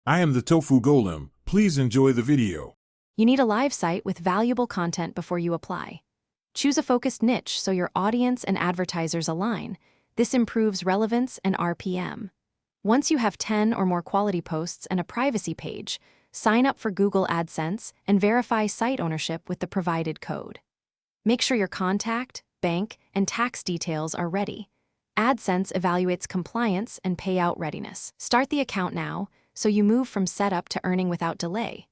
I am the Tofu Golem. Please enjoy the video. You need a live site with valuable content before you apply. Choose a focused niche so your audience and advertisers align. This improves relevance and RPM. Once you have 10 or more quality posts and a privacy page, sign up for Google AdSense and verify site ownership with the provided code. Make sure your contact, bank, and tax details are ready. AdSense evaluates compliance and payout readiness. Start the account now so you move from setup to earning without delay.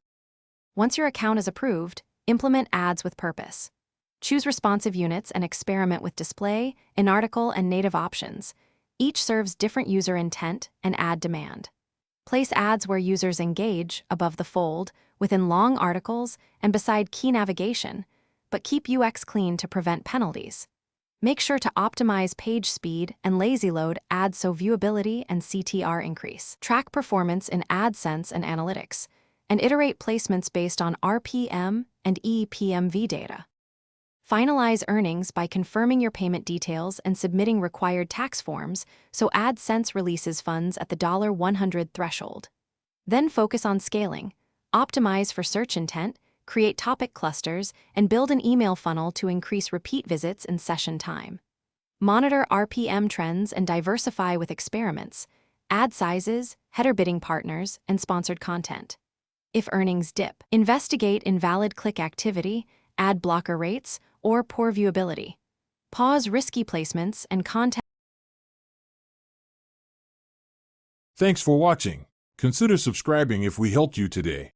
Once your account is approved, implement ads with purpose. Choose responsive units and experiment with display, in-article, and native options. Each serves different user intent and ad demand. Place ads where users engage, above the fold, within long articles, and beside key navigation, but keep UX clean to prevent penalties. Make sure to optimize page speed and lazy load ads so viewability and CTR increase. Track performance in AdSense and analytics, and iterate placements based on RPM and ePMV data. Finalize earnings by confirming your payment details and submitting required tax forms so AdSense releases funds at the $100 threshold. Then focus on scaling. Optimize for search intent, create topic clusters, and build an email funnel to increase repeat visits and session time. Monitor RPM trends and diversify with experiments, ad sizes, header bidding partners, and sponsored content. If earnings dip, investigate invalid click activity, ad blocker rates, or poor viewability. Pause risky placements and contact. Thanks for watching. Consider subscribing if we helped you today.